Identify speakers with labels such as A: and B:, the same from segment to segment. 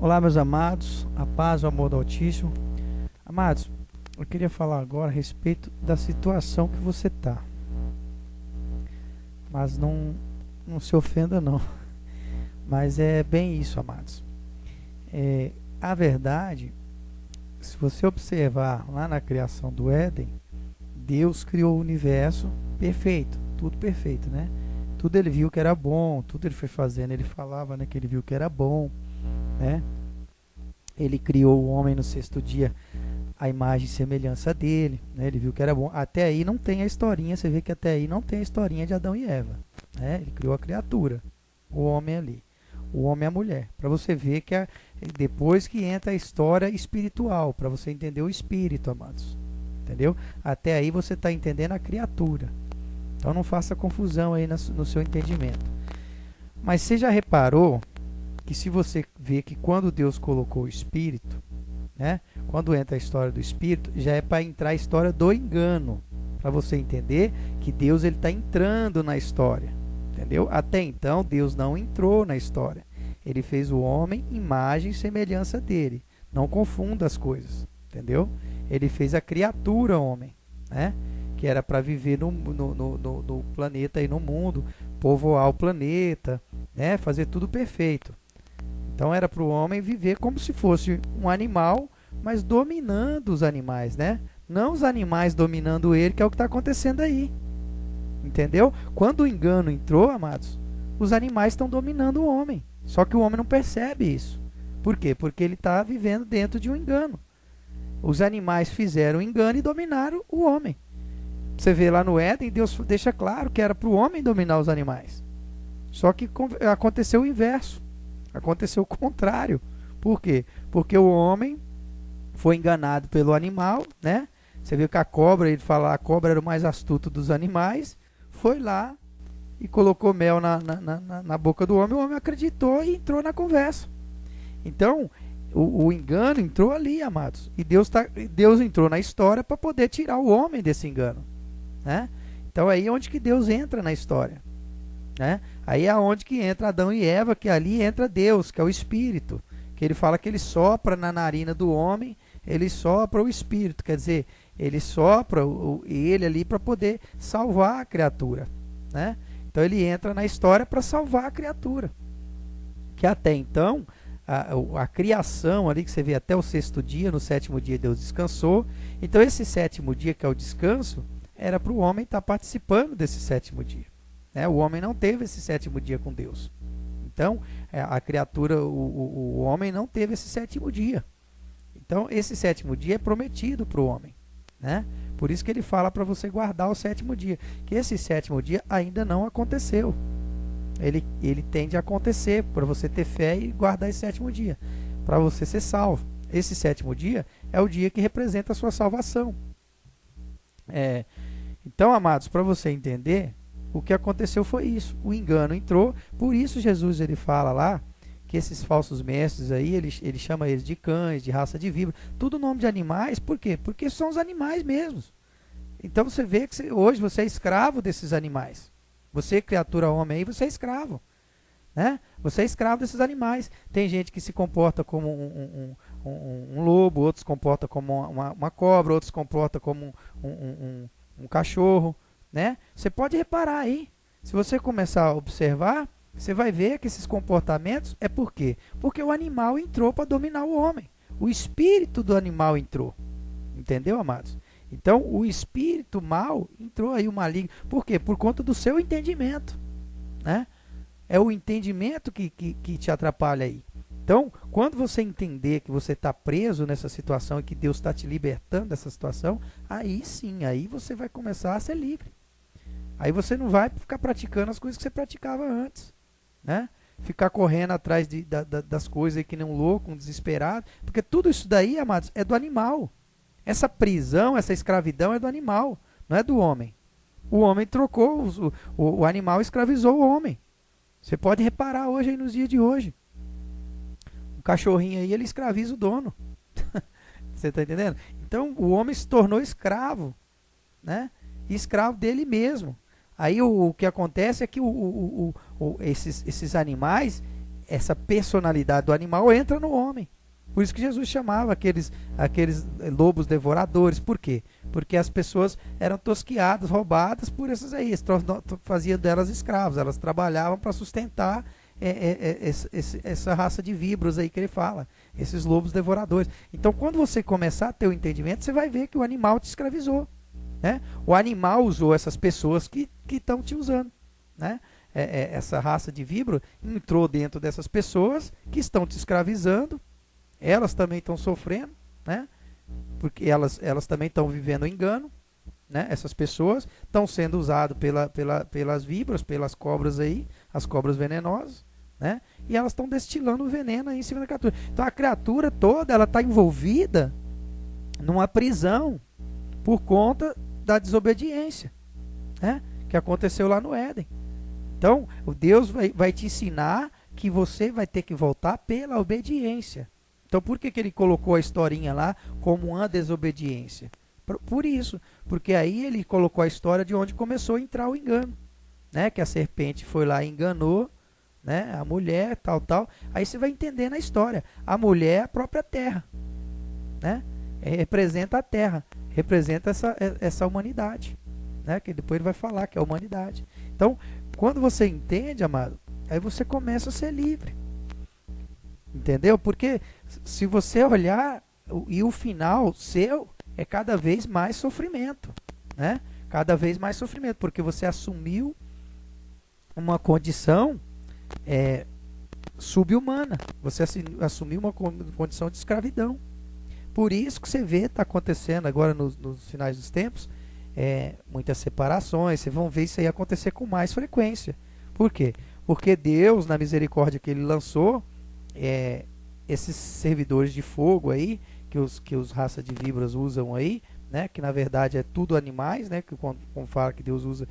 A: Olá, meus amados, a paz, o amor do Altíssimo. Amados, eu queria falar agora a respeito da situação que você está. Mas não se ofenda, não. Mas é bem isso, amados. A verdade, se você observar lá na criação do Éden, Deus criou o universo perfeito, tudo perfeito, né? Tudo ele viu que era bom, tudo ele foi fazendo, ele falava, né, que ele viu que era bom, né? Ele criou o homem no sexto dia, a imagem e semelhança dele, né? Ele viu que era bom. Até aí não tem a historinha, você vê que até aí não tem a historinha de Adão e Eva, né? Ele criou a criatura, o homem ali, o homem e a mulher, para você ver que depois que entra a história espiritual, para você entender o espírito, amados, entendeu? Até aí você está entendendo a criatura, então não faça confusão aí no seu entendimento. Mas você já reparou que se você vê que quando Deus colocou o Espírito, né, quando entra a história do Espírito, já é para entrar a história do engano, para você entender que Deus está entrando na história, entendeu? Até então Deus não entrou na história, ele fez o homem imagem e semelhança dele, não confunda as coisas, entendeu? Ele fez a criatura homem, né, que era para viver no planeta e no mundo, povoar o planeta, né, fazer tudo perfeito. Então era para o homem viver como se fosse um animal, mas dominando os animais, né? Não os animais dominando ele, que é o que está acontecendo aí. Entendeu? Quando o engano entrou, amados, os animais estão dominando o homem. Só que o homem não percebe isso. Por quê? Porque ele está vivendo dentro de um engano. Os animais fizeram o engano e dominaram o homem. Você vê lá no Éden, Deus deixa claro que era para o homem dominar os animais. Só que aconteceu o inverso. Aconteceu o contrário. Por quê? Porque o homem foi enganado pelo animal, né? Você viu que a cobra, ele fala, a cobra era o mais astuto dos animais, foi lá e colocou mel na boca do homem, o homem acreditou e entrou na conversa. Então, o engano entrou ali, amados. E Deus entrou na história para poder tirar o homem desse engano, né? Então, aí é onde que Deus entra na história, né? Aí é onde que entra Adão e Eva, que ali entra Deus, que é o Espírito, que ele fala que ele sopra na narina do homem, ele sopra o Espírito, quer dizer, ele sopra ele ali para poder salvar a criatura, né? Então ele entra na história para salvar a criatura, que até então a criação ali, que você vê até o sexto dia, no sétimo dia Deus descansou, então esse sétimo dia, que é o descanso, era para o homem estar participando desse sétimo dia. O homem não teve esse sétimo dia com Deus. Então, a criatura, o homem não teve esse sétimo dia. Então, esse sétimo dia é prometido para o homem, né? Por isso que ele fala para você guardar o sétimo dia. Que esse sétimo dia ainda não aconteceu. Ele tende a acontecer para você ter fé e guardar esse sétimo dia, para você ser salvo. Esse sétimo dia é o dia que representa a sua salvação. Então, amados, para você entender, o que aconteceu foi isso, o engano entrou, por isso Jesus ele fala lá, que esses falsos mestres aí, ele chama eles de cães, de raça de víbora, tudo nome de animais, por quê? Porque são os animais mesmos. Então você vê que hoje você é escravo desses animais, você criatura homem aí, você é escravo, né? Você é escravo desses animais. Tem gente que se comporta como um lobo, outros se comportam como uma cobra, outros se comportam como um cachorro, né? Você pode reparar aí, se você começar a observar, você vai ver que esses comportamentos é por quê? Porque o animal entrou para dominar o homem. O espírito do animal entrou. Entendeu, amados? Então, o espírito mal entrou aí, o maligno. Por quê? Por conta do seu entendimento, né? É o entendimento que te atrapalha aí. Então, quando você entender que você está preso nessa situação e que Deus está te libertando dessa situação, aí sim, aí você vai começar a ser livre. Aí você não vai ficar praticando as coisas que você praticava antes, né? Ficar correndo atrás das coisas aí que nem um louco, um desesperado, porque tudo isso daí, amados, é do animal. Essa prisão, essa escravidão é do animal, não é do homem. O homem trocou, o animal escravizou o homem. Você pode reparar hoje aí nos dias de hoje. O cachorrinho aí, ele escraviza o dono. Você está entendendo? Então o homem se tornou escravo, né? Escravo dele mesmo. Aí o que acontece é que esses animais, essa personalidade do animal entra no homem. Por isso que Jesus chamava aqueles lobos devoradores. Por quê? Porque as pessoas eram tosquiadas, roubadas por essas aí. Fazia delas escravos. Elas trabalhavam para sustentar essa raça de víboras aí que ele fala. Esses lobos devoradores. Então, quando você começar a ter o entendimento, você vai ver que o animal te escravizou. Né? O animal usou essas pessoas que estão te usando. Né? Essa raça de víbora entrou dentro dessas pessoas que estão te escravizando. Elas também estão sofrendo, né? Porque elas também estão vivendo o engano, né? Essas pessoas estão sendo usadas pelas víboras, pelas cobras aí, as cobras venenosas, né? E elas estão destilando o veneno aí em cima da criatura. Então a criatura toda, ela está envolvida numa prisão por conta da desobediência, né? Que aconteceu lá no Éden. Então, o Deus vai te ensinar que você vai ter que voltar pela obediência. Então, por que ele colocou a historinha lá como uma desobediência? Por isso, porque aí ele colocou a história de onde começou a entrar o engano, né? Que a serpente foi lá e enganou, né? A mulher, tal. Aí você vai entendendo a história. A mulher é a própria terra, né? Representa a terra, representa essa humanidade, né? Que depois ele vai falar que é a humanidade. Então, quando você entende, amado, aí você começa a ser livre. Entendeu? Porque se você olhar, e o final seu é cada vez mais sofrimento, né? Cada vez mais sofrimento, porque você assumiu uma condição sub-humana, você assumiu uma condição de escravidão. Por isso que você vê, está acontecendo agora nos finais dos tempos, muitas separações, vocês vão ver isso aí acontecer com mais frequência. Por quê? Porque Deus, na misericórdia que ele lançou, esses servidores de fogo aí que os raças de víboras usam aí, né, que na verdade é tudo animais, né, que quando fala que Deus usa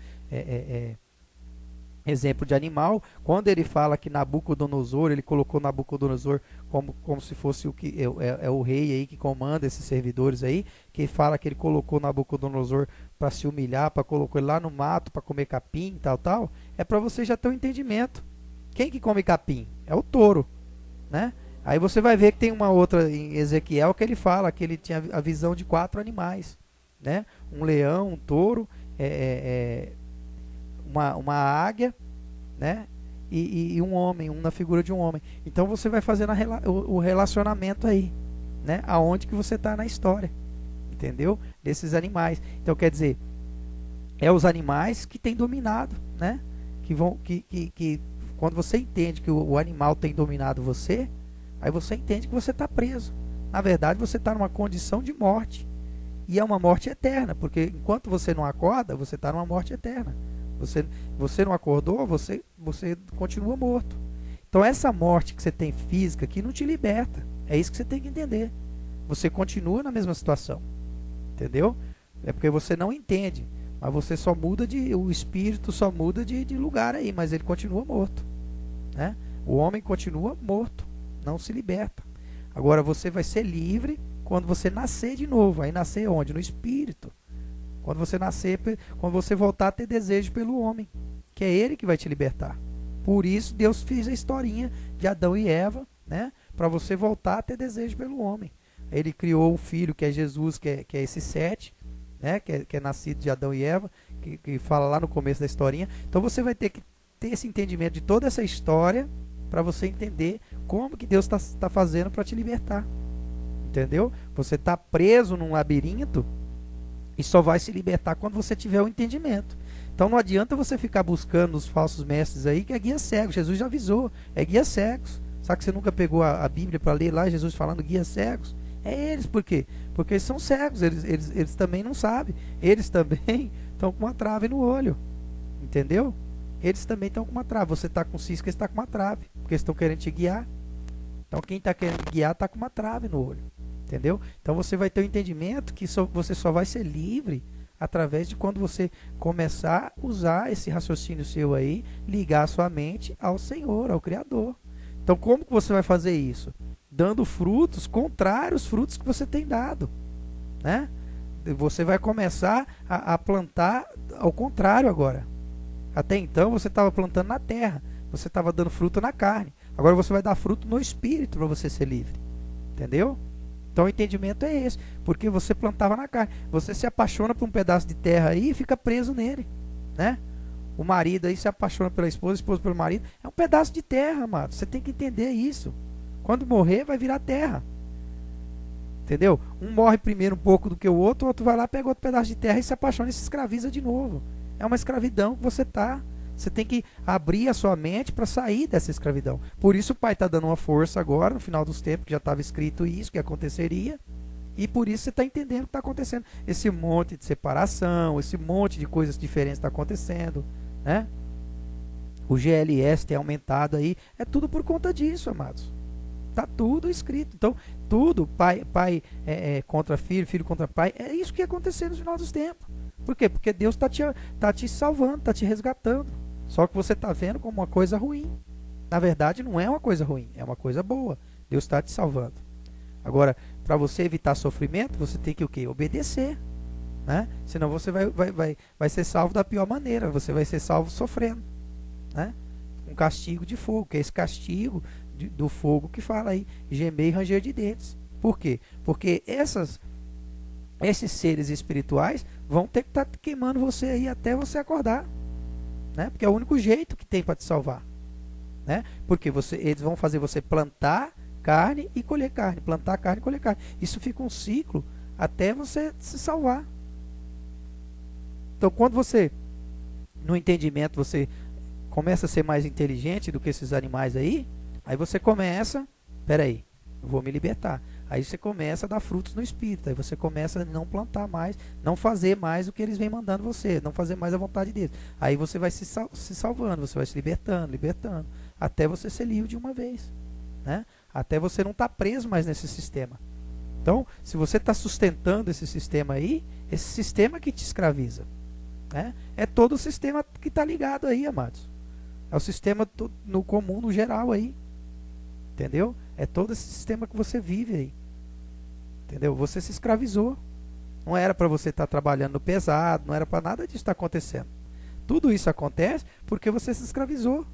A: exemplo de animal, quando ele fala que Nabucodonosor, ele colocou Nabucodonosor como se fosse o rei aí que comanda esses servidores aí, que fala que ele colocou Nabucodonosor para se humilhar, para colocou ele lá no mato para comer capim, tal, é para você já ter um entendimento. Quem que come capim? É o touro, né? Aí você vai ver que tem uma outra em Ezequiel que ele fala que ele tinha a visão de 4 animais, né? Um leão, um touro, uma águia, né? E um homem, na figura de um homem. Então você vai fazendo o relacionamento aí, né? Aonde que você está na história, entendeu? Desses animais. Então quer dizer, é os animais que têm dominado, né? Que quando você entende que o animal tem dominado você, aí você entende que você está preso. Na verdade, você está numa condição de morte. E é uma morte eterna, porque enquanto você não acorda, você está numa morte eterna. Você não acordou, você continua morto. Então essa morte que você tem física aqui não te liberta. É isso que você tem que entender. Você continua na mesma situação. Entendeu? É porque você não entende. Mas você só muda o espírito só muda de lugar aí, mas ele continua morto, né? O homem continua morto, não se liberta. Agora você vai ser livre quando você nascer de novo. Aí nascer onde? No espírito. Quando você nascer, quando você voltar a ter desejo pelo homem, que é ele que vai te libertar. Por isso Deus fez a historinha de Adão e Eva, né? Para você voltar a ter desejo pelo homem. Ele criou o filho que é Jesus, que é esse Sete, né? Que é nascido de Adão e Eva, que fala lá no começo da historinha. Então você vai ter que ter esse entendimento de toda essa história para você entender como que Deus está fazendo para te libertar. Entendeu? Você está preso num labirinto e só vai se libertar quando você tiver o entendimento. Então não adianta você ficar buscando os falsos mestres aí, que é guia cego. Jesus já avisou, é guia cegos. Sabe que você nunca pegou a Bíblia para ler lá, Jesus falando guia cegos? É eles, por quê? Porque eles são cegos, eles também não sabem. Eles também estão com uma trave no olho. Entendeu? Eles também estão com uma trave. Você está com cisco, eles estão com uma trave. Porque eles estão querendo te guiar. Então quem está querendo guiar está com uma trave no olho. Entendeu? Então você vai ter o entendimento que você só vai ser livre através de quando você começar a usar esse raciocínio seu aí, ligar a sua mente ao Senhor, ao Criador. Então como que você vai fazer isso? Dando frutos contrários aos frutos que você tem dado, né? Você vai começar a plantar ao contrário agora. Até então você estava plantando na terra, você estava dando fruto na carne. Agora você vai dar fruto no espírito para você ser livre. Entendeu? Então o entendimento é esse. Porque você plantava na carne. Você se apaixona por um pedaço de terra aí e fica preso nele. Né? O marido aí se apaixona pela esposa, a esposa pelo marido. É um pedaço de terra, amado. Você tem que entender isso. Quando morrer, vai virar terra. Entendeu? Um morre primeiro um pouco do que o outro vai lá, pega outro pedaço de terra e se apaixona e se escraviza de novo. É uma escravidão que você está. Você tem que abrir a sua mente para sair dessa escravidão. Por isso o Pai está dando uma força agora, no final dos tempos, que já estava escrito isso, que aconteceria. E por isso você está entendendo o que está acontecendo. Esse monte de separação, esse monte de coisas diferentes está acontecendo. Né? O GLS tem aumentado aí. É tudo por conta disso, amados. Está tudo escrito. Então, tudo, pai contra filho, filho contra pai, é isso que ia acontecer no final dos tempos. Por quê? Porque Deus tá te salvando, está te resgatando. Só que você está vendo como uma coisa ruim. Na verdade, não é uma coisa ruim, é uma coisa boa. Deus está te salvando. Agora, para você evitar sofrimento, você tem que o quê? Obedecer. Né? Senão você vai ser salvo da pior maneira. Você vai ser salvo sofrendo. Né? Um castigo de fogo, que é esse castigo do fogo que fala aí, gemer e ranger de dentes. Por quê? Porque esses seres espirituais vão ter que estar queimando você aí até você acordar. Né? Porque é o único jeito que tem para te salvar. Né? Porque eles vão fazer você plantar carne e colher carne. Plantar carne e colher carne. Isso fica um ciclo até você se salvar. Então, quando você, no entendimento, você começa a ser mais inteligente do que esses animais aí você começa, peraí, eu vou me libertar. Aí você começa a dar frutos no espírito. Aí você começa a não plantar mais, não fazer mais o que eles vêm mandando você, não fazer mais a vontade deles. Aí você vai se salvando, você vai se libertando, até você ser livre de uma vez. Né? Até você não estar preso mais nesse sistema. Então, se você está sustentando esse sistema aí, esse sistema que te escraviza. Né? É todo o sistema que está ligado aí, amados. É o sistema no comum, no geral aí. Entendeu? É todo esse sistema que você vive aí. Entendeu? Você se escravizou. Não era para você estar trabalhando pesado, não era para nada disso estar acontecendo. Tudo isso acontece porque você se escravizou.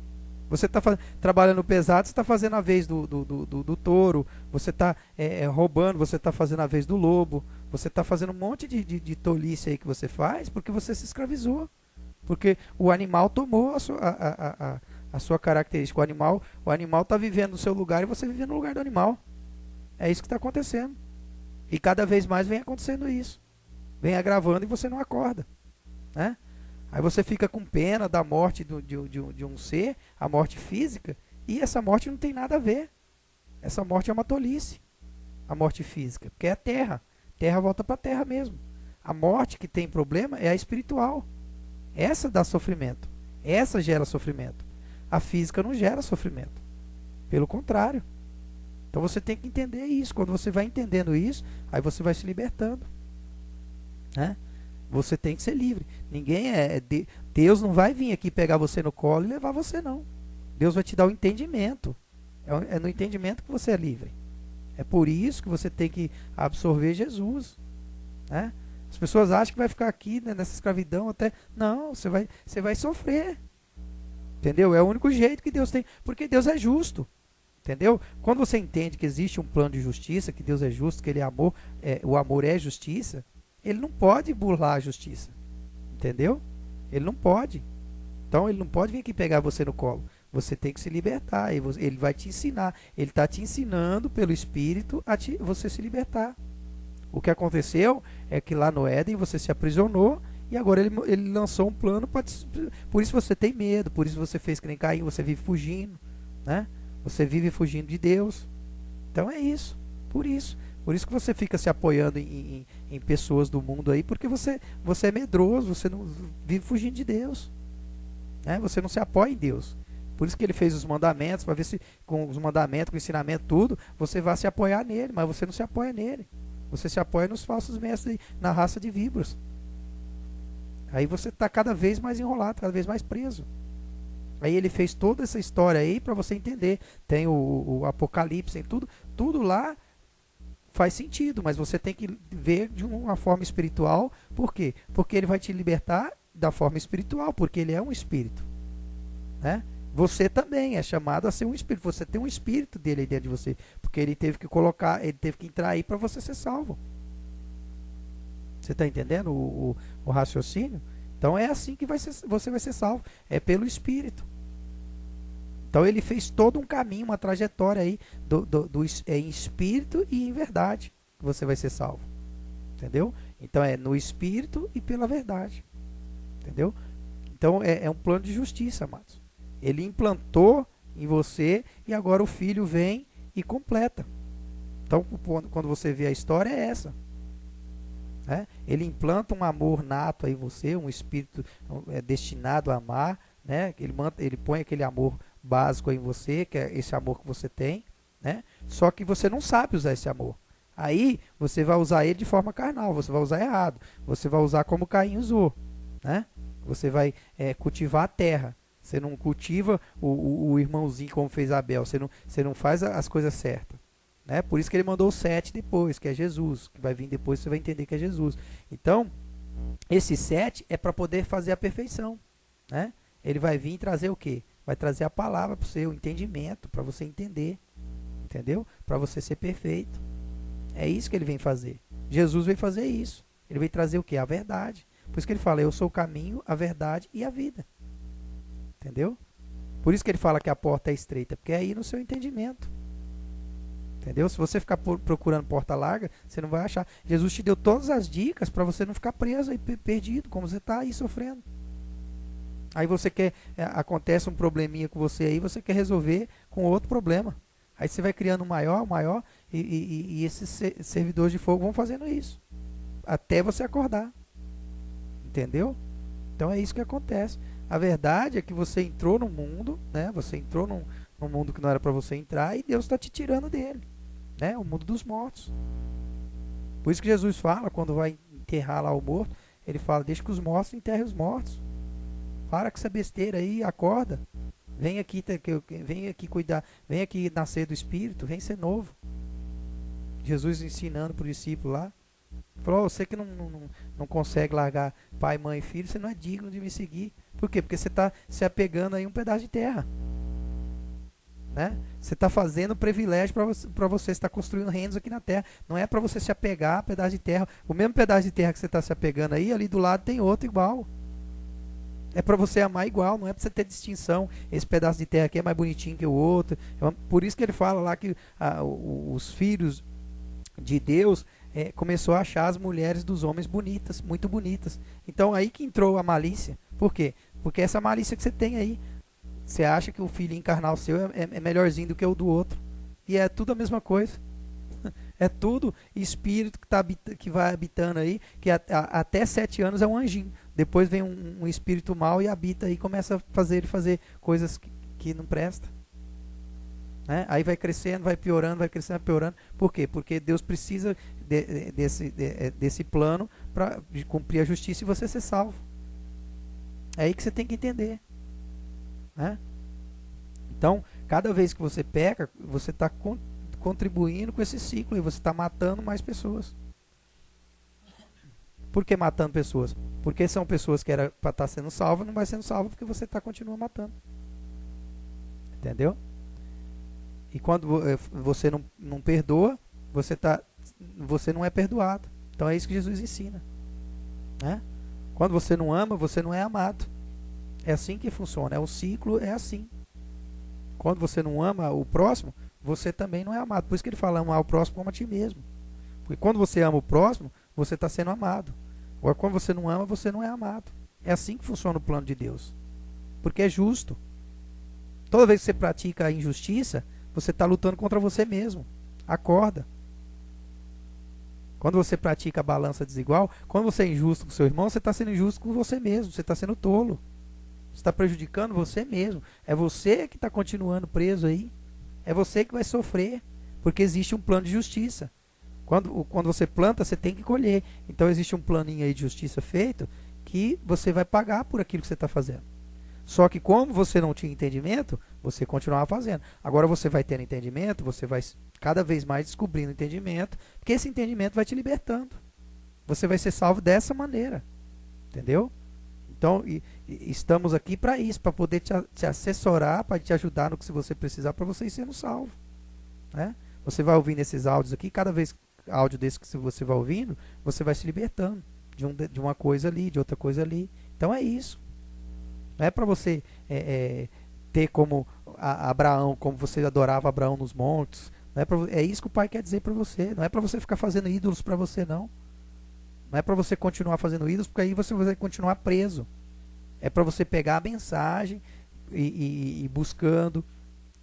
A: Você está trabalhando pesado, você está fazendo a vez do touro, você está roubando, você está fazendo a vez do lobo, você está fazendo um monte de tolice aí que você faz porque você se escravizou. Porque o animal tomou a sua característica. O animal está vivendo no seu lugar e você vive no lugar do animal. É isso que está acontecendo. E cada vez mais vem acontecendo isso. Vem agravando e você não acorda. Né? Aí você fica com pena da morte de um ser, a morte física, e essa morte não tem nada a ver. Essa morte é uma tolice. A morte física. Porque é a terra. Terra volta para a terra mesmo. A morte que tem problema é a espiritual. Essa dá sofrimento. Essa gera sofrimento. A física não gera sofrimento. Pelo contrário. Então você tem que entender isso. Quando você vai entendendo isso, aí você vai se libertando. Né? Você tem que ser livre. Deus não vai vir aqui pegar você no colo e levar você, não. Deus vai te dar o entendimento. É no entendimento que você é livre. É por isso que você tem que absorver Jesus. Né? As pessoas acham que vai ficar aqui, né, nessa escravidão até... Não, você vai sofrer. Entendeu? É o único jeito que Deus tem. Porque Deus é justo. Entendeu? Quando você entende que existe um plano de justiça, que Deus é justo, que Ele é amor, o amor é justiça, Ele não pode burlar a justiça. Entendeu? Ele não pode. Então Ele não pode vir aqui pegar você no colo. Você tem que se libertar. Ele vai te ensinar. Ele está te ensinando pelo Espírito a você se libertar. O que aconteceu é que lá no Éden você se aprisionou e agora ele lançou um plano por isso você tem medo, por isso você fez que nem Caim, você vive fugindo, né? Você vive fugindo de Deus. Então é isso, por isso que você fica se apoiando em pessoas do mundo aí, porque você é medroso, você não vive fugindo de Deus, né? Você não se apoia em Deus. Por isso que Ele fez os mandamentos, para ver se com os mandamentos, com o ensinamento, tudo, você vai se apoiar nele, mas você não se apoia nele. Você se apoia nos falsos mestres, na raça de víboras. Aí você está cada vez mais enrolado, cada vez mais preso. Aí Ele fez toda essa história aí para você entender. Tem o Apocalipse, tem tudo lá faz sentido, mas você tem que ver de uma forma espiritual. Por quê? Porque Ele vai te libertar da forma espiritual, porque Ele é um espírito. Né? Você também é chamado a ser um espírito. Você tem um espírito dele aí dentro de você. Porque ele teve que colocar, ele teve que entrar aí para você ser salvo. Você está entendendo o raciocínio? Então é assim que você vai ser salvo. É pelo espírito. Então ele fez todo um caminho, uma trajetória aí em espírito e em verdade que você vai ser salvo. Entendeu? Então é no espírito e pela verdade. Entendeu? Então é um plano de justiça, amados. Ele implantou em você e agora o filho vem e completa. Então quando você vê a história é essa. Né? Ele implanta um amor nato aí em você, um espírito destinado a amar. Né? Ele põe aquele amor básico aí em você, que é esse amor que você tem. Né? Só que você não sabe usar esse amor. Aí você vai usar ele de forma carnal, você vai usar errado. Você vai usar como Caim usou. Né? Você vai cultivar a terra. Você não cultiva o irmãozinho como fez Abel. Você não faz as coisas certas. Né? Por isso que ele mandou o 7 depois, que é Jesus. Que vai vir depois, você vai entender que é Jesus. Então, esse 7 é para poder fazer a perfeição. Né? Ele vai vir e trazer o quê? Vai trazer a palavra para você, o entendimento, para você entender. Entendeu? Para você ser perfeito. É isso que ele vem fazer. Jesus veio fazer isso. Ele veio trazer o quê? A verdade. Por isso que ele fala, eu sou o caminho, a verdade e a vida. Entendeu? Por isso que ele fala que a porta é estreita, porque é aí no seu entendimento. Entendeu? Se você ficar procurando porta larga, você não vai achar. Jesus te deu todas as dicas para você não ficar preso e perdido, como você está aí sofrendo. Aí você quer, acontece um probleminha com você aí, você quer resolver com outro problema. Aí você vai criando um maior, e esses servidores de fogo vão fazendo isso. Até você acordar. Entendeu? Então é isso que acontece. A verdade é que você entrou no mundo, né? Você entrou num mundo que não era para você entrar e Deus está te tirando dele, né? O mundo dos mortos. Por isso que Jesus fala, quando vai enterrar lá o morto, ele fala, deixa que os mortos enterrem os mortos. Para com essa besteira aí, acorda. Vem aqui cuidar, vem aqui nascer do Espírito, vem ser novo. Jesus ensinando para o discípulo lá. Falou, você que não consegue largar pai, mãe e filho, você não é digno de me seguir. Por quê? Porque você está se apegando aí a um pedaço de terra. Né? Você está fazendo privilégio para você, está construindo reinos aqui na terra. Não é para você se apegar a pedaço de terra. O mesmo pedaço de terra que você está se apegando aí, ali do lado tem outro igual. É para você amar igual, não é para você ter distinção. Esse pedaço de terra aqui é mais bonitinho que o outro. Por isso que ele fala lá que os filhos de Deus começou a achar as mulheres dos homens bonitas, muito bonitas. Então aí que entrou a malícia. Por quê? Porque essa malícia que você tem aí, você acha que o filho carnal seu é melhorzinho do que o do outro. E é tudo a mesma coisa. É tudo espírito que vai habitando aí, que até 7 anos é um anjinho. Depois vem um espírito mau e habita aí e começa a fazer coisas que não prestam. Né? Aí vai crescendo, vai piorando, vai crescendo, vai piorando. Por quê? Porque Deus precisa desse plano para cumprir a justiça e você ser salvo. É aí que você tem que entender. Né? Então, cada vez que você peca, você está contribuindo com esse ciclo e você está matando mais pessoas. Por que matando pessoas? Porque são pessoas que era para estar sendo salvas, não vai sendo salvo porque você continua matando. Entendeu? E quando você não perdoa, você não é perdoado. Então é isso que Jesus ensina. Né? Quando você não ama, você não é amado. É assim que funciona. O ciclo é assim. Quando você não ama o próximo, você também não é amado. Por isso que ele fala, amar o próximo como a ti mesmo. Porque quando você ama o próximo, você está sendo amado. Agora, quando você não ama, você não é amado. É assim que funciona o plano de Deus. Porque é justo. Toda vez que você pratica a injustiça, você está lutando contra você mesmo. Acorda. Quando você pratica a balança desigual, quando você é injusto com seu irmão, você está sendo injusto com você mesmo. Você está sendo tolo. Você está prejudicando você mesmo. É você que está continuando preso aí. É você que vai sofrer. Porque existe um plano de justiça. Quando você planta, você tem que colher. Então existe um planinho aí de justiça feito que você vai pagar por aquilo que você está fazendo. Só que como você não tinha entendimento, você continuava fazendo. Agora você vai ter entendimento, você vai cada vez mais descobrindo entendimento, porque esse entendimento vai te libertando. Você vai ser salvo dessa maneira. Entendeu? Então, estamos aqui para isso, para poder te assessorar, para te ajudar no que você precisar, para você ir sendo salvo, né? Você vai ouvindo esses áudios aqui, cada vez áudio desse que você vai ouvindo, você vai se libertando de uma coisa ali, de outra coisa ali. Então é isso. Não é para você ter como Abraão, como você adorava Abraão nos montes. Não é isso que o Pai quer dizer para você. Não é para você ficar fazendo ídolos para você, não. Não é para você continuar fazendo ídolos, porque aí você vai continuar preso. É para você pegar a mensagem e buscando,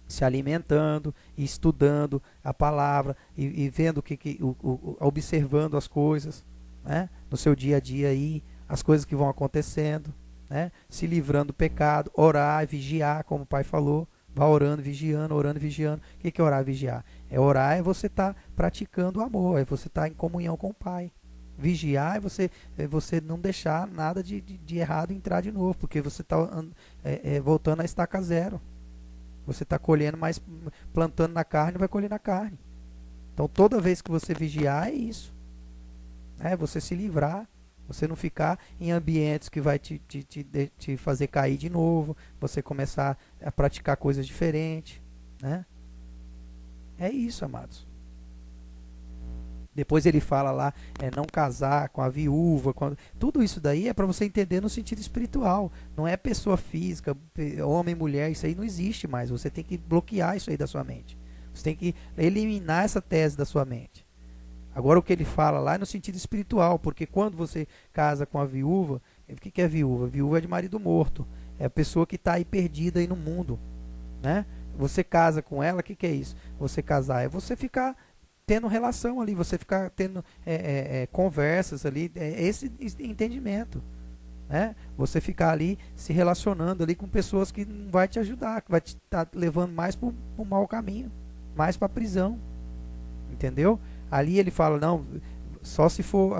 A: se alimentando, e estudando a palavra, e vendo observando as coisas, né? No seu dia a dia aí, as coisas que vão acontecendo, né? Se livrando do pecado, orar e vigiar, como o Pai falou. Vá orando, vigiando, orando, vigiando. O que é orar e vigiar? Orar é você estar praticando o amor, é você estar em comunhão com o Pai. Vigiar é você não deixar nada de errado entrar de novo, porque você está voltando à estaca zero. Você está colhendo, mas plantando na carne, vai colher na carne. Então toda vez que você vigiar, é isso. É você se livrar, você não ficar em ambientes que vai te fazer cair de novo, você começar a praticar coisas diferentes, né? É isso, amados. Depois ele fala lá, não casar com a viúva. Tudo isso daí é para você entender no sentido espiritual. Não é pessoa física, homem, mulher, isso aí não existe mais. Você tem que bloquear isso aí da sua mente. Você tem que eliminar essa tese da sua mente. Agora o que ele fala lá é no sentido espiritual, porque quando você casa com a viúva, o que é viúva? Viúva é de marido morto. É a pessoa que está aí perdida aí no mundo, né? Você casa com ela, o que é isso? Você casar é você ficar tendo relação ali, você ficar tendo conversas ali, esse entendimento, né? Você ficar ali se relacionando ali com pessoas que não vai te ajudar, que vai te estar levando mais para o mau caminho, mais para a prisão, entendeu? Ali ele fala, não, só se for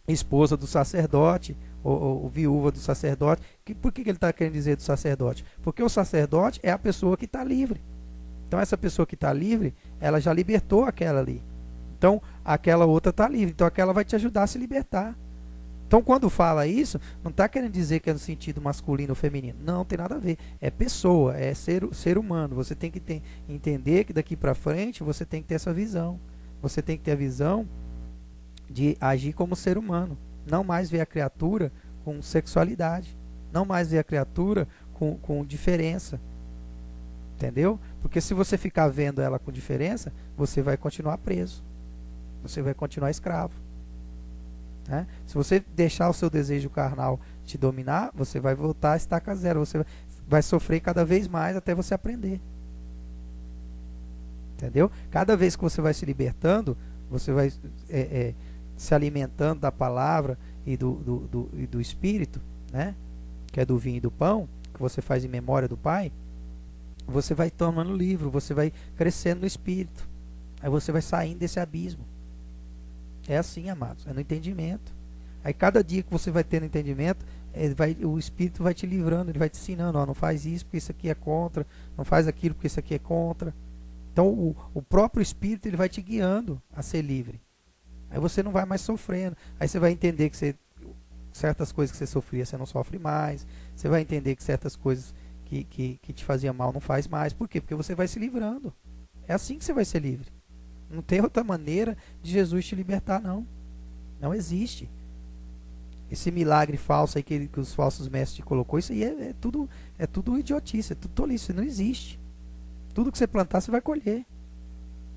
A: esposa do sacerdote ou viúva do sacerdote. Por que ele está querendo dizer do sacerdote? Porque o sacerdote é a pessoa que está livre. Então essa pessoa que está livre, ela já libertou aquela ali. Então aquela outra está livre. Então aquela vai te ajudar a se libertar. Então quando fala isso, não está querendo dizer que é no sentido masculino ou feminino. Não, tem nada a ver. É pessoa, é ser humano. Você tem que entender que daqui para frente você tem que ter essa visão. Você tem que ter a visão de agir como ser humano. Não mais ver a criatura com sexualidade. Não mais ver a criatura com diferença. Entendeu? Porque se você ficar vendo ela com diferença, você vai continuar preso. Você vai continuar escravo. Né? Se você deixar o seu desejo carnal te dominar, você vai voltar a estaca zero. Você vai sofrer cada vez mais até você aprender. Entendeu? Cada vez que você vai se libertando, você vai se alimentando da palavra e do Espírito, né? Que é do vinho e do pão, que você faz em memória do Pai. Você vai tomando livro, você vai crescendo no Espírito. Aí você vai saindo desse abismo. É assim, amados, é no entendimento. Aí cada dia que você vai tendo entendimento, o Espírito vai te livrando, ele vai te ensinando, ó, não faz isso porque isso aqui é contra, não faz aquilo porque isso aqui é contra. Então o próprio Espírito ele vai te guiando a ser livre. Aí você não vai mais sofrendo. Aí você vai entender que certas coisas que você sofria, você não sofre mais. Você vai entender que certas coisas que te fazia mal não faz mais. Por quê? Porque você vai se livrando. É assim que você vai ser livre. Não tem outra maneira de Jesus te libertar, não. Não existe. Esse milagre falso aí que os falsos mestres te colocou, isso aí é tudo idiotice, é tudo tolice, não existe. Tudo que você plantar, você vai colher.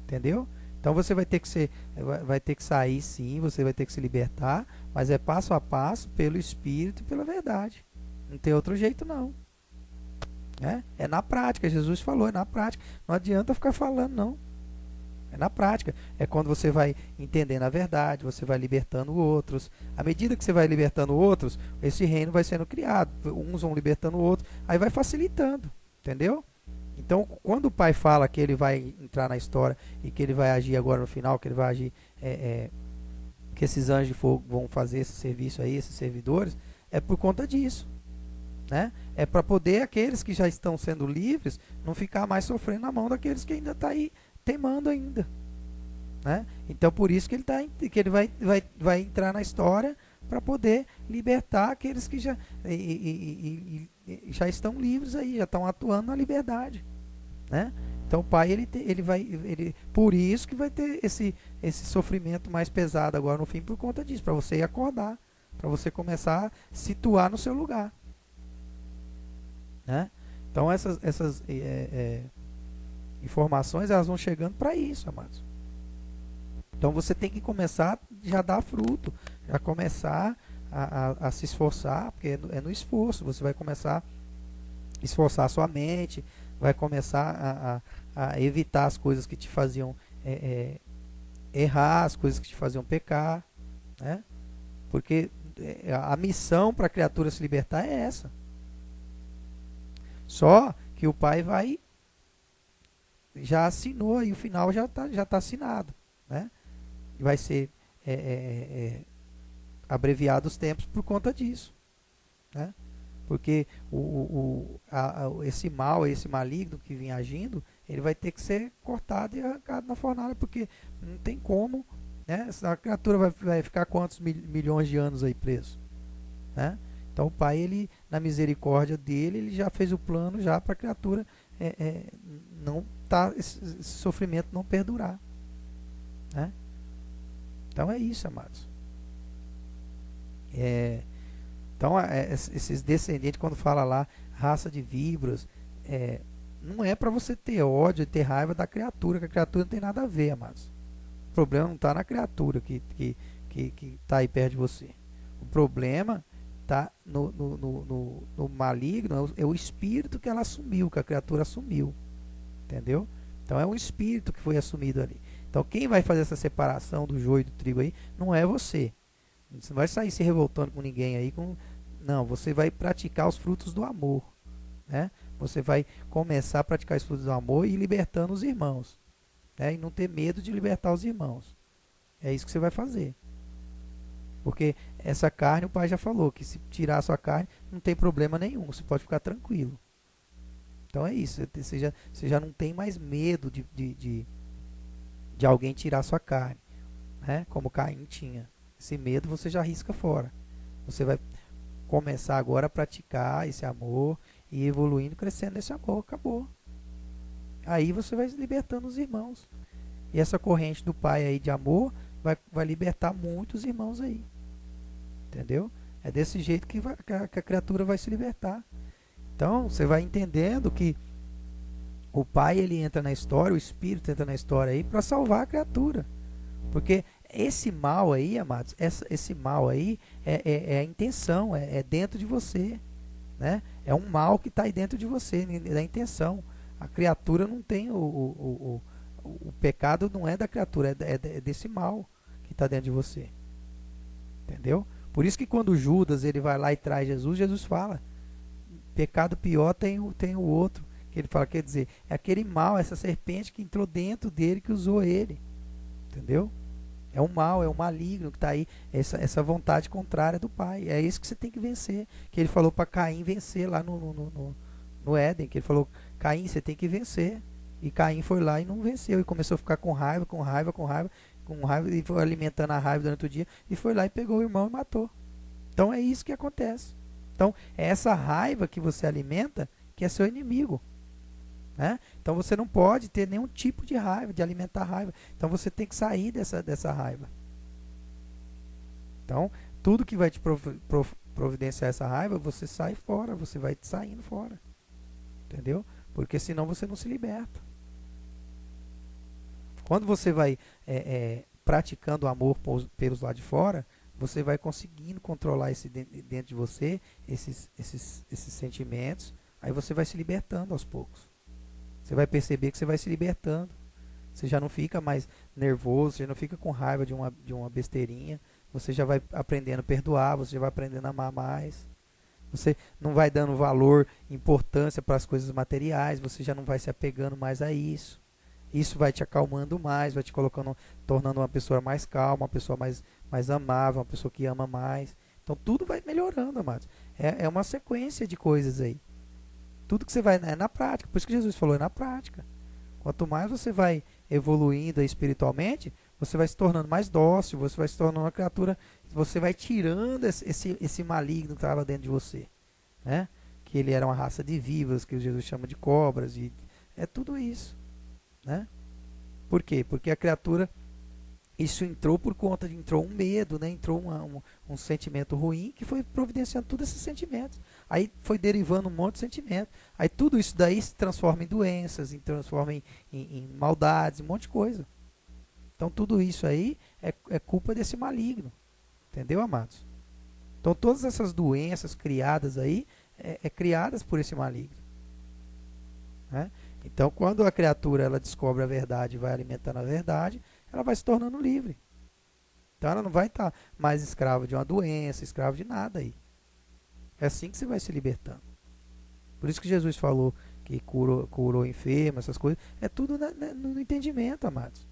A: Entendeu? Então você vai ter que sair sim, você vai ter que se libertar, mas é passo a passo, pelo Espírito e pela verdade. Não tem outro jeito, não. É na prática, Jesus falou, é na prática. Não adianta ficar falando, não. É na prática. É quando você vai entendendo a verdade, você vai libertando outros. À medida que você vai libertando outros, esse reino vai sendo criado. Uns vão libertando outros, aí vai facilitando. Entendeu? Então, quando o Pai fala que ele vai entrar na história e que ele vai agir agora no final, que ele vai agir, que esses anjos de fogo vão fazer esse serviço aí, esses servidores, é por conta disso. Né? É para poder aqueles que já estão sendo livres não ficar mais sofrendo na mão daqueles que ainda estão aí teimando ainda. Né? Então por isso que ele vai entrar na história para poder libertar aqueles que já, já estão livres aí, já estão atuando na liberdade, né? Então o pai ele vai, por isso que vai ter esse sofrimento mais pesado agora no fim por conta disso, para você ir acordar, para você começar a situar no seu lugar, né? Então essas informações elas vão chegando para isso, amados. Então você tem que começar já dar fruto, já começar a se esforçar, porque é no esforço, você vai começar a esforçar a sua mente, vai começar a evitar as coisas que te faziam errar, as coisas que te faziam pecar, né? Porque a missão para a criatura se libertar é essa. Só que o pai já assinou e o final já tá assinado, né? E vai ser abreviado os tempos por conta disso, né? Porque esse mal, esse maligno que vinha agindo, ele vai ter que ser cortado e arrancado na fornalha, porque não tem como, né? Essa criatura vai ficar quantos milhões de anos aí preso, né? Então o pai, ele, na misericórdia dele, ele já fez o plano já para a criatura não tá, esse sofrimento não perdurar, né? Então é isso, amados. Então esses descendentes, quando fala lá raça de víboras, não é para você ter ódio e ter raiva da criatura, que a criatura não tem nada a ver, amados. O problema não está na criatura que está aí perto de você. O problema está no maligno, é o espírito que ela assumiu, que a criatura assumiu. Entendeu? Então é um espírito que foi assumido ali. Então quem vai fazer essa separação do joio e do trigo aí não é você. Você não vai sair se revoltando com ninguém aí. Não, você vai praticar os frutos do amor, né? Você vai começar a praticar os frutos do amor e libertando os irmãos, né? E não ter medo de libertar os irmãos. É isso que você vai fazer. Porque essa carne, o pai já falou, que se tirar a sua carne, não tem problema nenhum. Você pode ficar tranquilo. Então é isso. Você já não tem mais medo de alguém tirar a sua carne, né? Como Caim tinha. Esse medo você já risca fora. Você vai começar agora a praticar esse amor e evoluindo, crescendo nesse amor. Acabou. Aí você vai libertando os irmãos. E essa corrente do pai aí de amor vai libertar muitos irmãos aí. Entendeu? É desse jeito que a criatura vai se libertar. Então você vai entendendo que o pai, ele entra na história, o espírito entra na história aí para salvar a criatura. Porque esse mal aí, amados, esse mal aí é a intenção, é dentro de você, né? É um mal que está aí dentro de você, da intenção. A criatura não tem o pecado, não é da criatura, é desse mal que está dentro de você. Entendeu? Por isso que quando Judas ele vai lá e traz Jesus, Jesus fala, pecado pior tem o outro. Que ele fala, quer dizer, é aquele mal, essa serpente que entrou dentro dele, que usou ele. Entendeu? É um mal, é um maligno que está aí, essa vontade contrária do pai. É isso que você tem que vencer. Que ele falou para Caim vencer lá no Éden. Que ele falou, Caim, você tem que vencer. E Caim foi lá e não venceu. E começou a ficar com raiva, e foi alimentando a raiva durante o dia. E foi lá e pegou o irmão e matou. Então é isso que acontece. Então é essa raiva que você alimenta que é seu inimigo. Né? Então você não pode ter nenhum tipo de raiva, de alimentar raiva. Então você tem que sair dessa raiva. Então, tudo que vai te providenciar essa raiva, você sai fora, você vai saindo fora. Entendeu? Porque senão você não se liberta. Quando você vai praticando o amor pelos lá de fora, você vai conseguindo controlar esse dentro de você, esses sentimentos. Aí você vai se libertando aos poucos. Você vai perceber que você vai se libertando. Você já não fica mais nervoso, você já não fica com raiva de uma besteirinha. Você já vai aprendendo a perdoar, você já vai aprendendo a amar mais. Você não vai dando valor, importância para as coisas materiais, você já não vai se apegando mais a isso. Isso vai te acalmando mais, vai te tornando uma pessoa mais calma, uma pessoa mais amável, uma pessoa que ama mais. Então tudo vai melhorando, amados. É uma sequência de coisas aí. Tudo que você vai é na prática. Por isso que Jesus falou, é na prática. Quanto mais você vai evoluindo espiritualmente, você vai se tornando mais dócil, você vai se tornando uma criatura, você vai tirando esse maligno que estava dentro de você, né? Que ele era uma raça de víboras, que Jesus chama de cobras, e é tudo isso, né? Por quê? Porque a criatura, isso entrou por conta de, entrou um medo, né? Entrou um sentimento ruim que foi providenciando todos esses sentimentos. Aí foi derivando um monte de sentimento. Aí tudo isso daí se transforma em doenças, transforma em maldades, um monte de coisa. Então tudo isso aí é culpa desse maligno. Entendeu, amados? Então todas essas doenças criadas aí criadas por esse maligno, né? Então quando a criatura ela descobre a verdade e vai alimentando a verdade, ela vai se tornando livre. Então ela não vai estar mais escrava de uma doença, escrava de nada aí. É assim que você vai se libertando. Por isso que Jesus falou que curou enfermo, essas coisas. É tudo no entendimento, amados.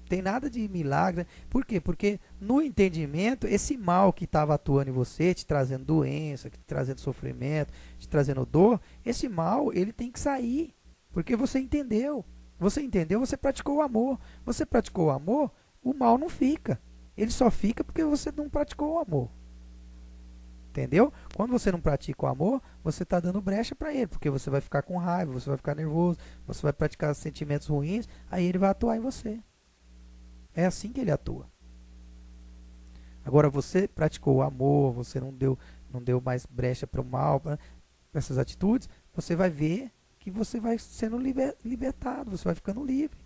A: Tem nada de milagre. Por quê? Porque no entendimento, esse mal que estava atuando em você, te trazendo doença, te trazendo sofrimento, te trazendo dor, esse mal, ele tem que sair. Porque você entendeu. Você entendeu, você praticou o amor. Você praticou o amor, o mal não fica. Ele só fica porque você não praticou o amor. Entendeu? Quando você não pratica o amor, você está dando brecha para ele, porque você vai ficar com raiva, você vai ficar nervoso, você vai praticar sentimentos ruins, aí ele vai atuar em você. É assim que ele atua. Agora você praticou o amor, você não deu mais brecha para o mal, para essas atitudes, você vai ver que você vai sendo libertado, você vai ficando livre.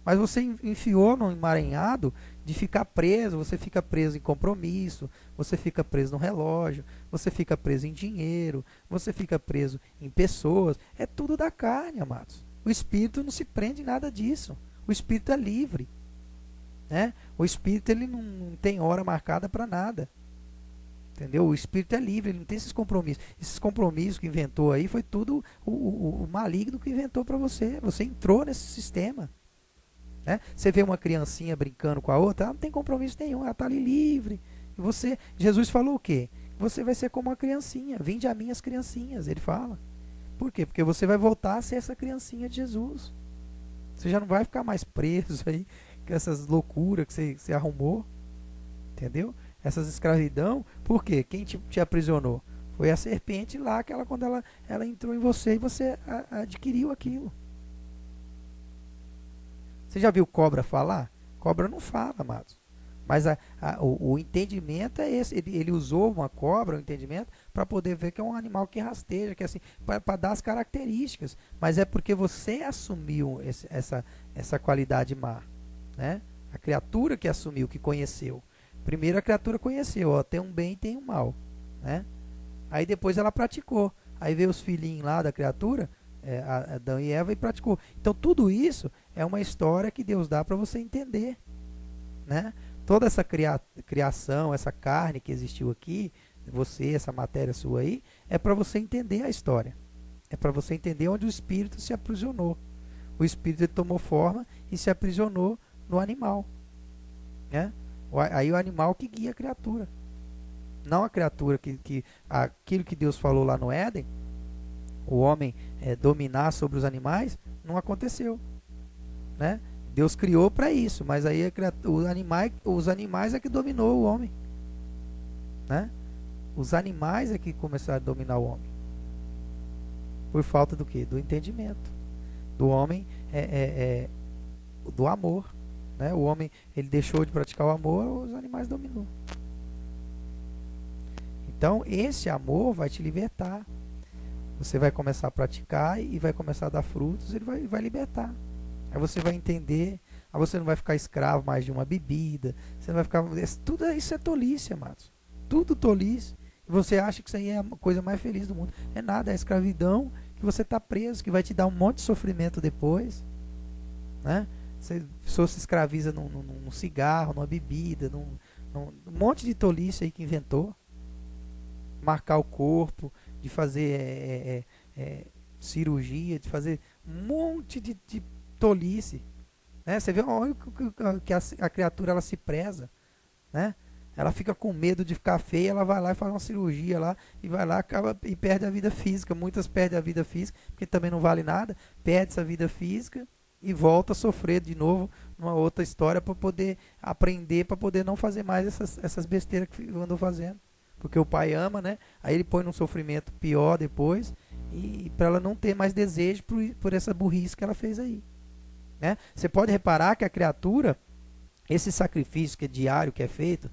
A: Mas você enfiou no emaranhado de ficar preso, você fica preso em compromisso, você fica preso no relógio, você fica preso em dinheiro, você fica preso em pessoas. É tudo da carne, amados. O espírito não se prende em nada disso. O espírito é livre, né? O espírito ele não tem hora marcada para nada. Entendeu? O espírito é livre, ele não tem esses compromissos. Esses compromissos que inventou aí foi tudo o maligno que inventou para você. Você entrou nesse sistema. Né? Você vê uma criancinha brincando com a outra, ela não tem compromisso nenhum, ela está ali livre. E você, Jesus falou o quê? Você vai ser como uma criancinha. Vinde a mim as criancinhas, ele fala. Por quê? Porque você vai voltar a ser essa criancinha de Jesus. Você já não vai ficar mais preso aí com essas loucuras que você arrumou. Entendeu? Essas escravidão. Por quê? Quem te aprisionou? Foi a serpente lá, quando ela entrou em você e você adquiriu aquilo. Você já viu cobra falar? Cobra não fala, amados. Mas o entendimento é esse. Ele usou uma cobra, o entendimento, para poder ver que é um animal que rasteja, que é assim, para dar as características. Mas é porque você assumiu essa qualidade má, né? A criatura que assumiu, que conheceu. Primeiro a criatura conheceu, ó, tem um bem e tem um mal, né? Aí depois ela praticou. Aí veio os filhinhos lá da criatura, Adão e Eva, e praticou. Então tudo isso é uma história que Deus dá para você entender, né? Toda essa criação, essa carne que existiu aqui, você, essa matéria sua aí, é para você entender a história. É para você entender onde o espírito se aprisionou. O espírito tomou forma e se aprisionou no animal, né? Aí o animal que guia a criatura. Não a criatura aquilo que Deus falou lá no Éden, o homem dominar sobre os animais, não aconteceu, né? Deus criou para isso, mas aí os animais é que dominou o homem, né? Os animais é que começaram a dominar o homem. Por falta do quê? Do entendimento. Do homem do amor, né? O homem, ele deixou de praticar o amor, os animais dominou. Então, esse amor vai te libertar. Você vai começar a praticar e vai começar a dar frutos, ele vai libertar. Aí você vai entender, aí você não vai ficar escravo mais de uma bebida, você não vai ficar... Tudo isso é tolice, amados. Tudo tolice. E você acha que isso aí é a coisa mais feliz do mundo. É nada, é a escravidão que você está preso, que vai te dar um monte de sofrimento depois, né? Você se escraviza num cigarro, numa bebida, num monte de tolice aí que inventou. Marcar o corpo, de fazer cirurgia, de fazer um monte de tolice, né? Você vê que a criatura ela se preza, né? Ela fica com medo de ficar feia, ela vai lá e faz uma cirurgia lá, e vai lá acaba, e perde a vida física. Muitas perdem a vida física, porque também não vale nada, perde essa vida física, e volta a sofrer de novo numa outra história para poder aprender, para poder não fazer mais essas besteiras que andou fazendo. Porque o pai ama, né? Aí ele põe num sofrimento pior depois, e para ela não ter mais desejo por essa burrice que ela fez aí. Né? Você pode reparar que a criatura, esse sacrifício que é diário que é feito,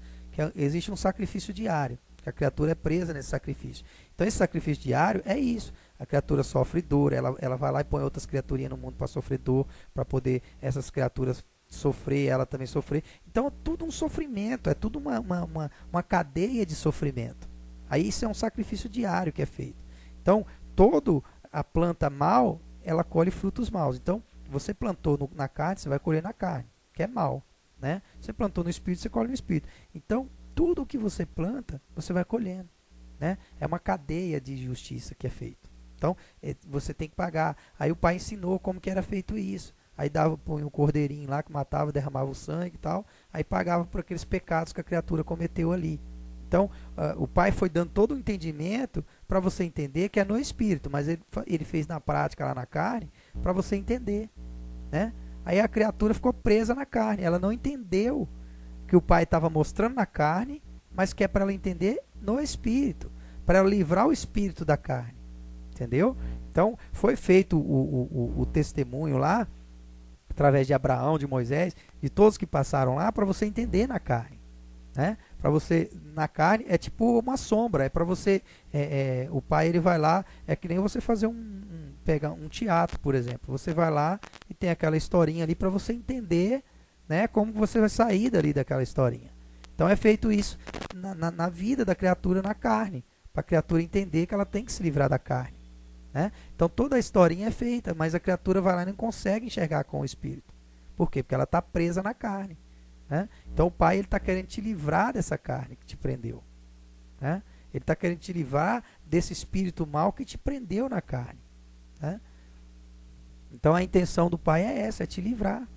A: existe um sacrifício diário, que a criatura é presa nesse sacrifício. Então esse sacrifício diário é isso. A criatura sofre dor, ela vai lá e põe outras criaturinhas no mundo para sofrer dor, para poder essas criaturas sofrer, ela também sofrer. Então é tudo um sofrimento, é tudo uma cadeia de sofrimento. Aí isso é um sacrifício diário que é feito. Então, toda a planta mal, ela colhe frutos maus. Então, você plantou na carne, você vai colher na carne, que é mal. Né? Você plantou no espírito, você colhe no espírito. Então, tudo o que você planta, você vai colhendo. Né? É uma cadeia de justiça que é feito. Então, você tem que pagar. Aí o pai ensinou como que era feito isso. Aí põe um cordeirinho lá que matava, derramava o sangue e tal. Aí pagava por aqueles pecados que a criatura cometeu ali. Então, o pai foi dando todo o entendimento para você entender que é no espírito, mas ele fez na prática lá na carne para você entender. Né? Aí a criatura ficou presa na carne. Ela não entendeu que o pai estava mostrando na carne, mas que é para ela entender no espírito, para ela livrar o espírito da carne. Entendeu? Então, foi feito o testemunho lá, através de Abraão, de Moisés, de todos que passaram lá, para você entender na carne. Né? Para você, na carne, é tipo uma sombra, é para você, o pai ele vai lá, é que nem você fazer pegar um teatro, por exemplo. Você vai lá e tem aquela historinha ali para você entender, né, como você vai sair dali daquela historinha. Então é feito isso na vida da criatura na carne, para a criatura entender que ela tem que se livrar da carne. Né? Então toda a historinha é feita, mas a criatura vai lá e não consegue enxergar com o espírito. Por quê? Porque ela está presa na carne. Né? Então o pai está querendo te livrar dessa carne que te prendeu. Né? Ele está querendo te livrar desse espírito mal que te prendeu na carne. Né? Então a intenção do pai é essa, é te livrar.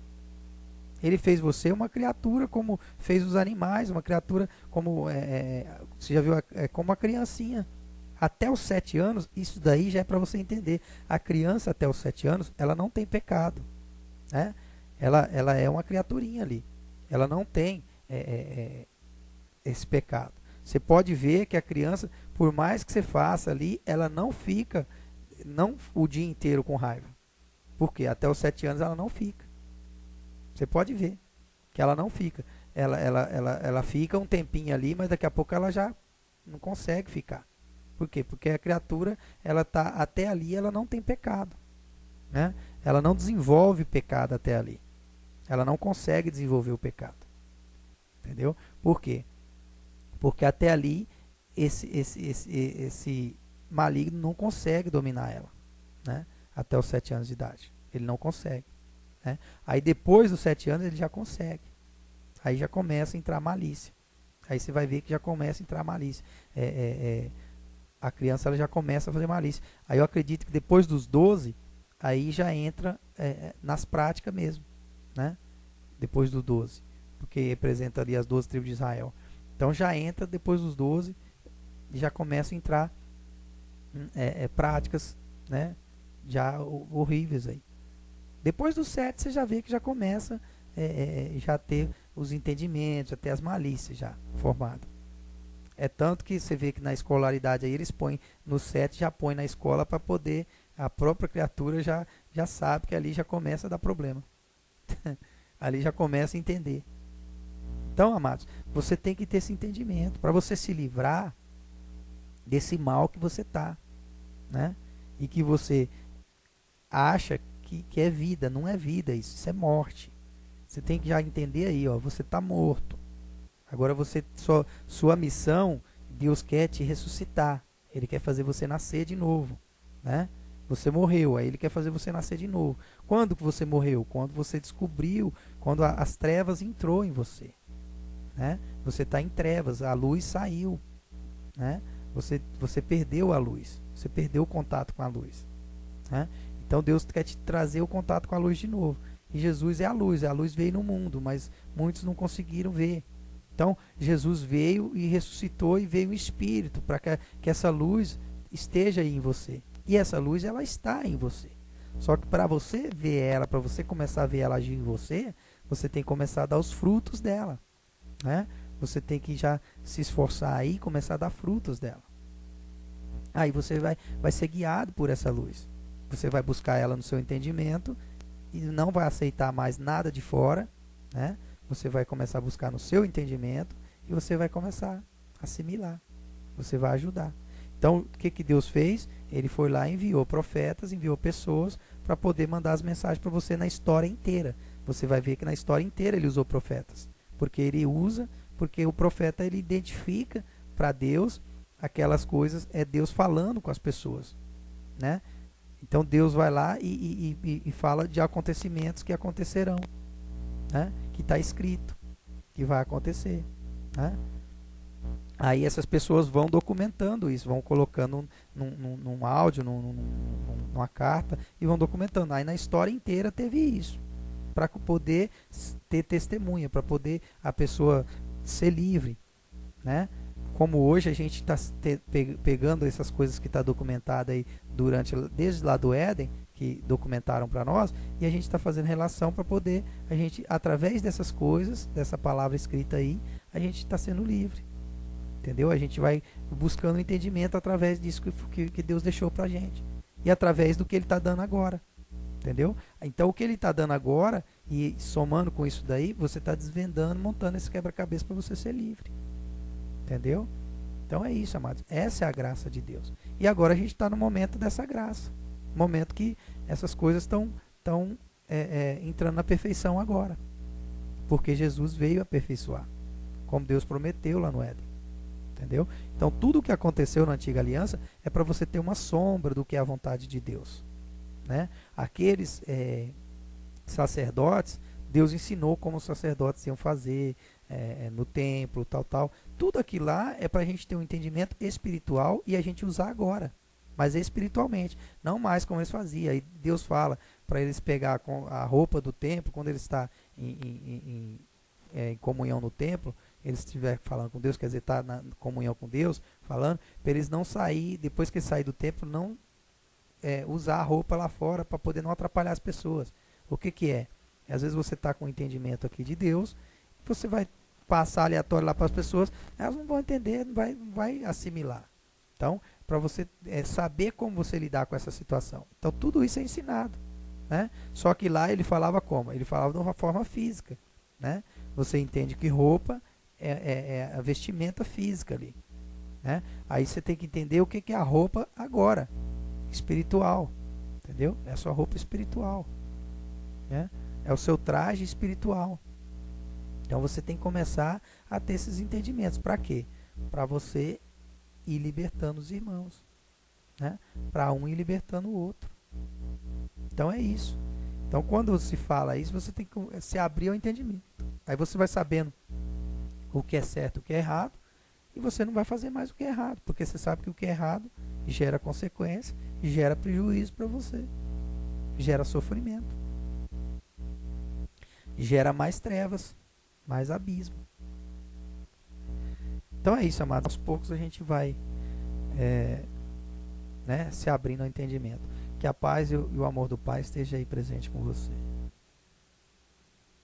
A: Ele fez você uma criatura como fez os animais, uma criatura como, você já viu, como uma criancinha. Até os 7 anos, isso daí já é para você entender. A criança até os 7 anos, ela não tem pecado. Né? Ela é uma criaturinha ali. Ela não tem esse pecado. Você pode ver que a criança, por mais que você faça ali, ela não fica o dia inteiro com raiva. Por quê? Até os 7 anos ela não fica. Você pode ver que ela não fica. Ela fica um tempinho ali, mas daqui a pouco ela já não consegue ficar. Por quê? Porque a criatura, ela tá até ali, ela não tem pecado. Né? Ela não desenvolve pecado até ali. Ela não consegue desenvolver o pecado. Entendeu? Por quê? Porque até ali, esse maligno não consegue dominar ela. Né? Até os 7 anos de idade. Ele não consegue. Né? Aí depois dos 7 anos ele já consegue. Aí já começa a entrar malícia. Aí você vai ver que já começa a entrar malícia. A criança ela já começa a fazer malícia. Aí eu acredito que depois dos 12, aí já entra nas práticas mesmo. Né? Depois dos 12. Porque representa ali as 12 tribos de Israel. Então já entra depois dos 12 e já começa a entrar práticas, né? Já horríveis aí. Depois dos 7 você já vê que já começa já ter os entendimentos, já ter as malícias já formadas. É tanto que você vê que na escolaridade aí eles põem no 7, já põe na escola para poder, a própria criatura já sabe que ali já começa a dar problema. Ali já começa a entender. Então, amados, você tem que ter esse entendimento para você se livrar desse mal que você está, né? E que você acha que é vida. Não é vida, isso é morte. Você tem que já entender aí, ó, você está morto. Agora sua missão, Deus quer te ressuscitar. Ele quer fazer você nascer de novo, né? Você morreu, aí ele quer fazer você nascer de novo. Quando que você morreu? Quando você descobriu, quando as trevas entrou em você. Né? Você está em trevas, a luz saiu. Né? Você perdeu a luz, você perdeu o contato com a luz. Né? Então Deus quer te trazer o contato com a luz de novo. E Jesus é a luz veio no mundo, mas muitos não conseguiram ver. Então Jesus veio e ressuscitou e veio o Espírito para que essa luz esteja aí em você. E essa luz ela está em você. Só que para você ver ela, para você começar a ver ela agir em você, você tem que começar a dar os frutos dela, né? Você tem que já se esforçar aí e começar a dar frutos dela. Aí você vai ser guiado por essa luz. Você vai buscar ela no seu entendimento e não vai aceitar mais nada de fora, né? Você vai começar a buscar no seu entendimento e você vai começar a assimilar. Você vai ajudar. Então, o que Deus fez? Ele foi lá e enviou profetas, enviou pessoas para poder mandar as mensagens para você na história inteira. Você vai ver que na história inteira ele usou profetas. Porque o profeta ele identifica para Deus aquelas coisas, é Deus falando com as pessoas, né? Então Deus vai lá e fala de acontecimentos que acontecerão, né? Que está escrito, que vai acontecer, né? Aí essas pessoas vão documentando isso, vão colocando num áudio, numa carta e vão documentando. Aí na história inteira teve isso, para poder ter testemunha, para poder a pessoa ser livre, né? Como hoje a gente está pegando essas coisas que está documentada aí desde lá do Éden, que documentaram para nós, e a gente está fazendo relação para poder, a gente, através dessas coisas, dessa palavra escrita aí, a gente está sendo livre. Entendeu? A gente vai buscando entendimento através disso que Deus deixou para a gente. E através do que Ele está dando agora. Entendeu? Então o que Ele está dando agora, e somando com isso daí, você está desvendando, montando esse quebra-cabeça para você ser livre. Entendeu? Então é isso, amados. Essa é a graça de Deus. E agora a gente está no momento dessa graça. Momento que essas coisas estão entrando na perfeição agora. Porque Jesus veio aperfeiçoar. Como Deus prometeu lá no Éden. Entendeu? Então tudo o que aconteceu na antiga aliança é para você ter uma sombra do que é a vontade de Deus, né? Aqueles sacerdotes, Deus ensinou como os sacerdotes iam fazer no templo, tal. Tudo aquilo lá é para a gente ter um entendimento espiritual e a gente usar agora, mas espiritualmente, não mais como eles faziam. Aí Deus fala para eles pegar a roupa do templo, quando eles estão em comunhão no templo, eles estiverem falando com Deus, quer dizer, está na comunhão com Deus, falando, para eles não sair, depois que sair do templo, não usar a roupa lá fora, para poder não atrapalhar as pessoas. O que é? Às vezes você está com o entendimento aqui de Deus, você vai passar aleatório lá para as pessoas, elas não vão entender, não vai assimilar. Então, para você saber como você lidar com essa situação. Então, tudo isso é ensinado, né? Só que lá ele falava como? Ele falava de uma forma física, né? Você entende que roupa é a vestimenta física ali, né? Aí você tem que entender o que é a roupa agora, espiritual, entendeu? É a sua roupa espiritual, né? É o seu traje espiritual. Então você tem que começar a ter esses entendimentos. Para quê? Para você ir libertando os irmãos, né? Para um ir libertando o outro. Então é isso. Então quando se fala isso, você tem que se abrir ao entendimento. Aí você vai sabendo o que é certo e o que é errado, e você não vai fazer mais o que é errado, porque você sabe que o que é errado gera consequência, gera prejuízo para você, gera sofrimento, gera mais trevas, mais abismo. Então é isso, amados. Aos poucos a gente vai se abrindo ao entendimento. Que a paz e o amor do Pai esteja aí presente com você.